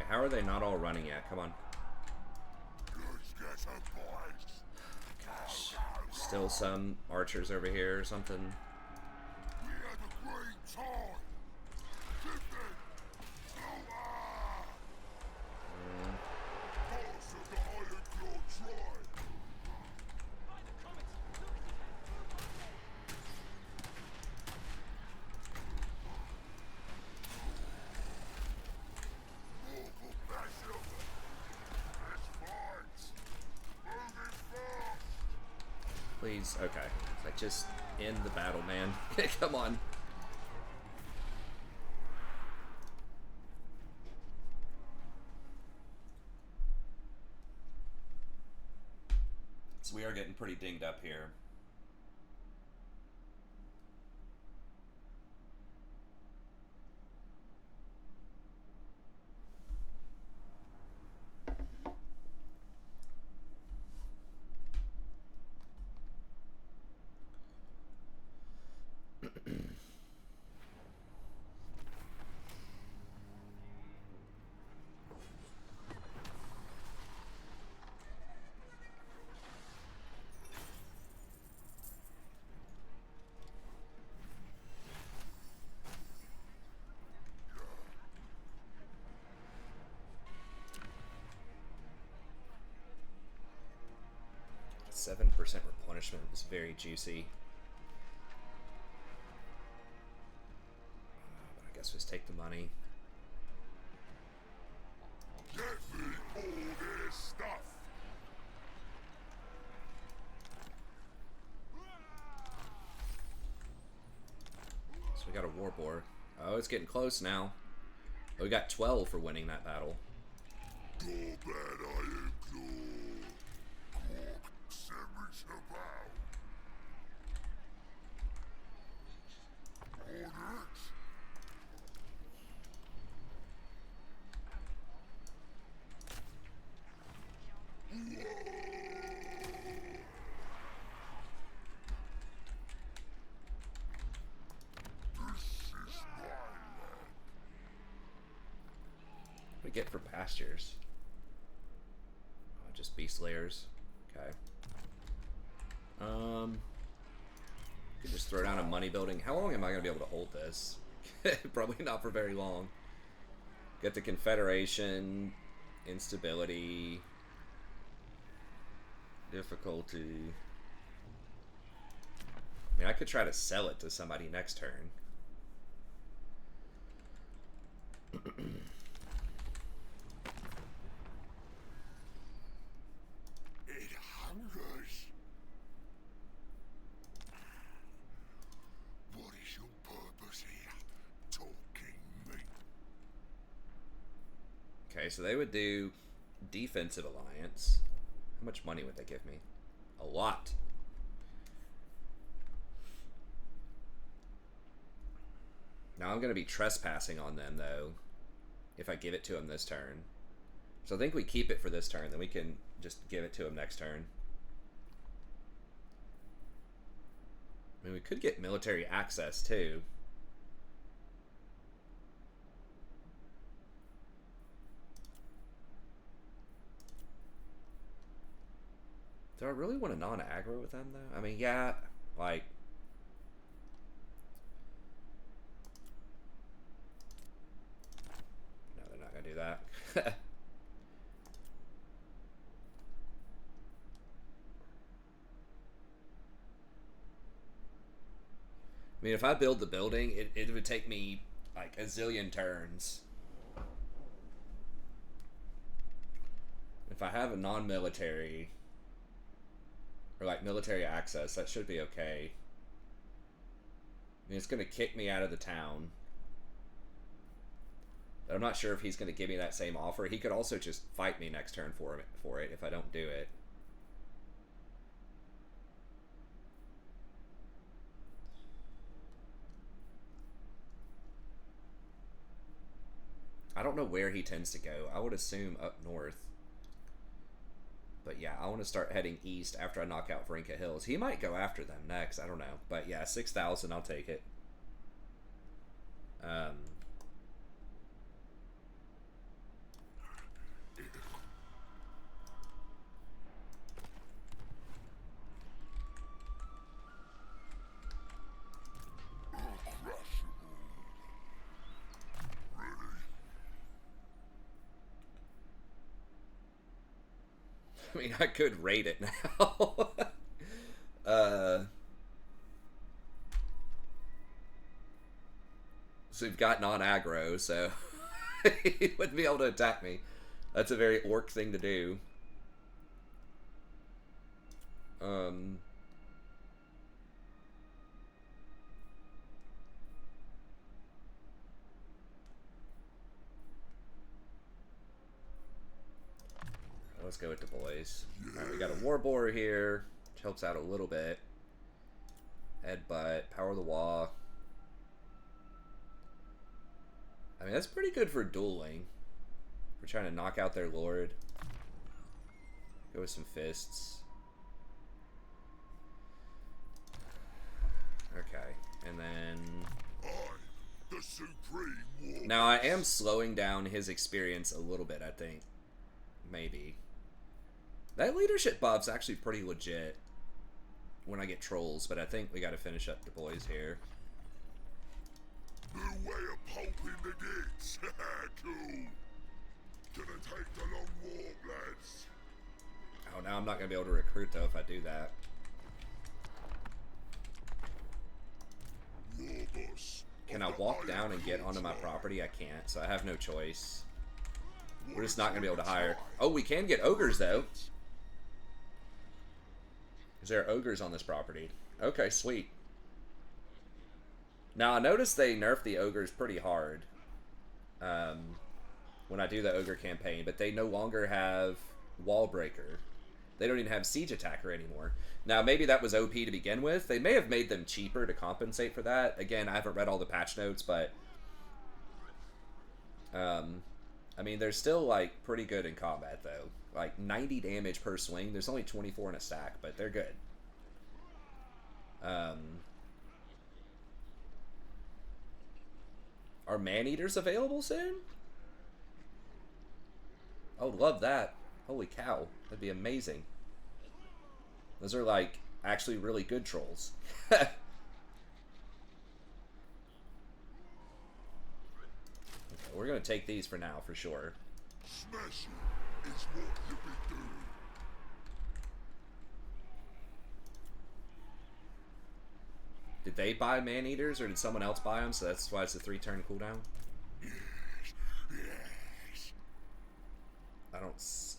How are they not all running yet? Come on. Gosh. Still some archers over here or something. Please, okay. Like, just end the battle, man. Come on. So we are getting pretty dinged up here. %7 replenishment is very juicy. But I guess we just take the money. Get me all this stuff. So we got a war boar. Oh, it's getting close now. Oh, we got 12 for winning that battle. Gorbad, I implore. What do we get for pastures? Oh, just beast layers. Okay. Could just throw down a money building. How long am I going to be able to hold this? Probably not for very long. Get the Confederation, instability, difficulty. I mean, I could try to sell it to somebody next turn. 800. so they would do defensive alliance. How much money would they give me? A lot. Now I'm going to be trespassing on them, though, if I give it to them this turn. So I think we keep it for this turn, then we can just give it to them next turn. I mean, we could get military access, too. Do I really want to non-aggro with them, though? I mean, yeah, like... No, they're not going to do that. I mean, if I build the building, it would take me, like, a zillion turns. If I have a non-military, or, like, military access, that should be okay. I mean, it's going to kick me out of the town. But I'm not sure if he's going to give me that same offer. He could also just fight me next turn for it if I don't do it. I don't know where he tends to go. I would assume up north. But yeah, I want to start heading east after I knock out Vrinka Hills. He might go after them next. I don't know. But yeah, 6,000. I'll take it. I mean, I could raid it now. So we've got non-aggro, so he wouldn't be able to attack me. That's a very orc thing to do. Let's go with the boys. Alright, we got a war boar here, which helps out a little bit. Headbutt, power the wall. I mean, that's pretty good for dueling. We're trying to knock out their lord. Go with some fists. Okay, and then... the supreme war. Now, I am slowing down his experience a little bit, I think. Maybe. That leadership buff's actually pretty legit when I get trolls, but I think we gotta finish up the boys here. New way of pulping the gates. Cool. Gonna take the long walk, lads. Oh, now I'm not gonna be able to recruit, though, if I do that. War boss. Can I walk down and get onto my property? I can't, so I have no choice. We're just not going to be able to hire. Oh, we can get ogres, though. Is there ogres on this property? Okay, sweet. Now, I noticed they nerfed the ogres pretty hard when I do the ogre campaign, but they no longer have wall breaker. They don't even have siege attacker anymore. Now, maybe that was OP to begin with. They may have made them cheaper to compensate for that. Again, I haven't read all the patch notes, but... I mean, they're still, like, pretty good in combat, though. Like, 90 damage per swing. There's only 24 in a stack, but they're good. Are man-eaters available soon? I would love that. Holy cow. That'd be amazing. Those are, like, actually really good trolls. We're going to take these for now, for sure. Smash it is what you be doing. Did they buy man-eaters, or did someone else buy them? So that's why it's a 3-turn cooldown? Yes. I don't...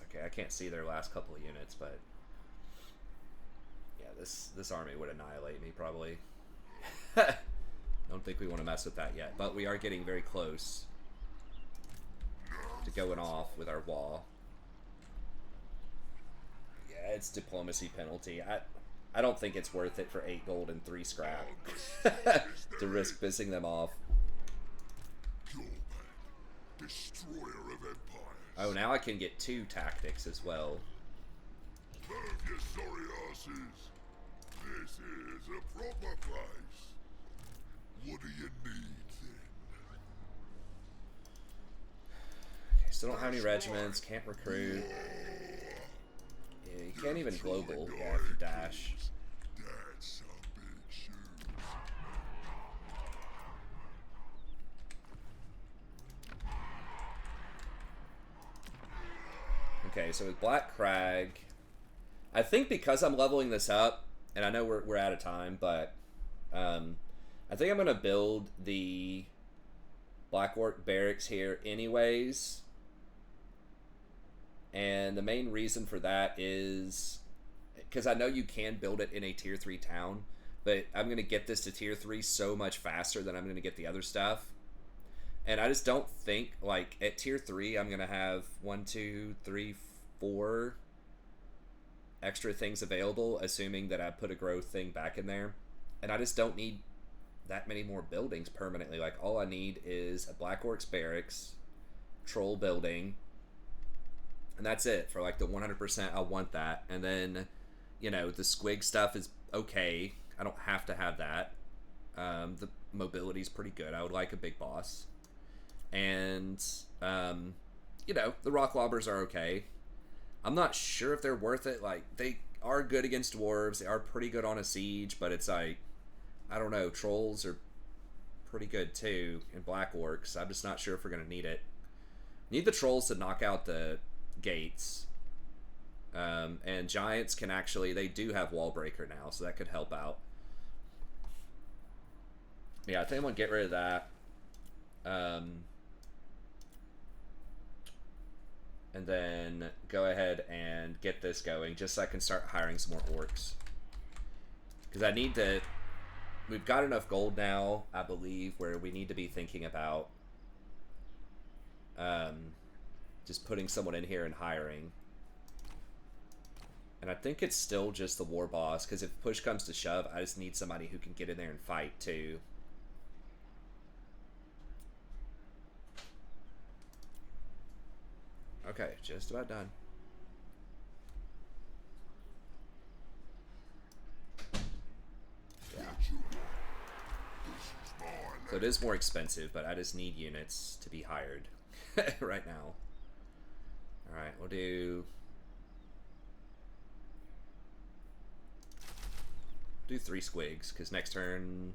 Okay, I can't see their last couple of units, but... Yeah, this army would annihilate me, probably. Don't think we want to mess with that yet, but we are getting very close. No to going off with our wall. Yeah, it's diplomacy penalty. I don't think it's worth it for 8 gold and 3 scrap to risk pissing them off. Gorbad, destroyer of empires. Oh, now I can get 2 tactics as well. Move your sorry asses. This is a proper place. What do you need then? Okay, still don't have any regiments, can't recruit. Yeah, you can't even global, yeah, if you dash. That's some big shoes. Okay, so with Black Crag, I think because I'm leveling this up, and I know we're out of time, but I think I'm gonna build the Black Orc barracks here anyways. And the main reason for that is because I know you can build it in a tier 3 town, but I'm going to get this to tier 3 so much faster than I'm going to get the other stuff. And I just don't think, like, at tier 3, I'm going to have 1, 2, 3, 4 extra things available, assuming that I put a growth thing back in there. And I just don't need that many more buildings permanently. Like, all I need is a Black Orcs barracks, troll building, and that's it for like the 100%. I want that. And then, you know, the squig stuff is okay. I don't have to have that. The mobility is pretty good. I would like a big boss. And, you know, the rock lobbers are okay. I'm not sure if they're worth it. Like, they are good against dwarves. They are pretty good on a siege, but it's like, I don't know. Trolls are pretty good too, and Black Orcs. I'm just not sure if we're going to need it. Need the trolls to knock out the gates, and giants can actually, they do have wall breaker now, so that could help out. Yeah, I think I'm gonna get rid of that, and then go ahead and get this going just so I can start hiring some more orcs, because I need to, we've got enough gold now, I believe, where we need to be thinking about just putting someone in here and hiring. And I think it's still just the war boss, because if push comes to shove, I just need somebody who can get in there and fight too. Okay, just about done. Yeah. So it is more expensive, but I just need units to be hired right now. Alright, we'll do 3 squigs, because next turn,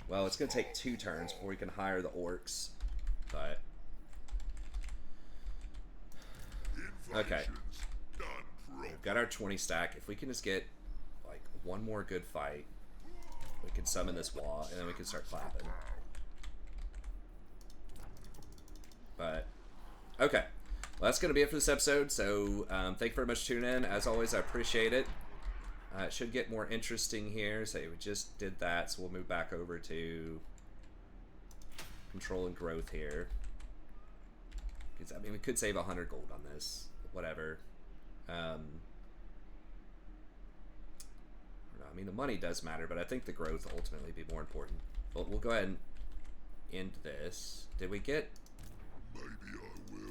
well, it's going to take 2 turns before we can hire the orcs, but okay. We've got our 20 stack. If we can just get like one more good fight, we can summon this wall, and then we can start clapping. But okay, well, that's going to be it for this episode. So thank you very much for tuning in. As always, I appreciate it. It should get more interesting here. So we just did that, so we'll move back over to control and growth here. Because I mean, we could save 100 gold on this. Whatever. I mean, the money does matter, but I think the growth will ultimately be more important. But we'll go ahead and end this. Did we get? Maybe I will.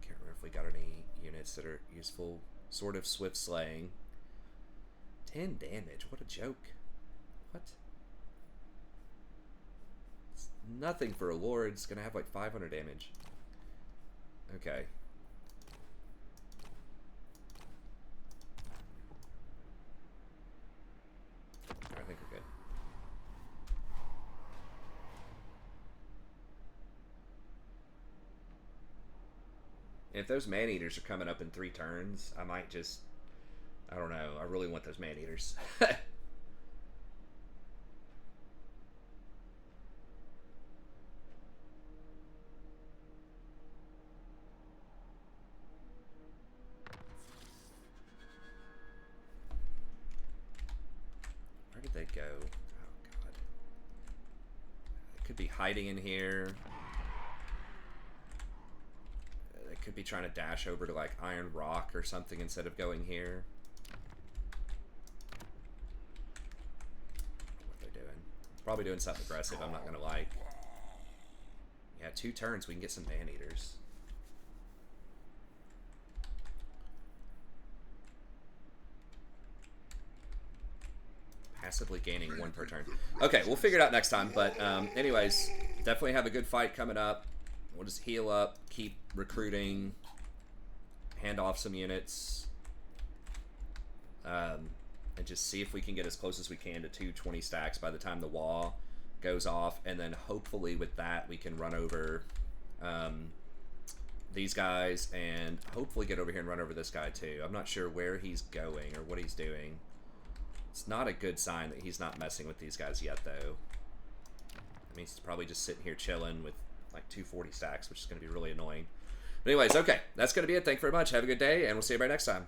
Can't remember if we got any units that are useful. Sword of Swift Slaying. 10 damage. What a joke. What? It's nothing for a lord. It's gonna have like 500 damage. Okay. I think we're good. If those man-eaters are coming up in 3 turns, I might just, I don't know, I really want those man-eaters. Where did they go? Oh god. They could be hiding in here. could be trying to dash over to like Iron Rock or something instead of going here. What they're doing. Probably doing something aggressive, I'm not gonna like. Yeah, 2 turns, we can get some Man-Eaters. Passively gaining 1 per turn. Okay, we'll figure it out next time, but anyways, definitely have a good fight coming up. We'll just heal up, keep recruiting, hand off some units, and just see if we can get as close as we can to 220 stacks by the time the wall goes off, and then hopefully with that we can run over these guys and hopefully get over here and run over this guy too. I'm not sure where he's going or what he's doing. It's not a good sign that he's not messing with these guys yet though. I mean, he's probably just sitting here chilling with like 240 stacks, which is going to be really annoying. But anyways, okay, that's going to be it. Thank you very much. Have a good day, and we'll see you right next time.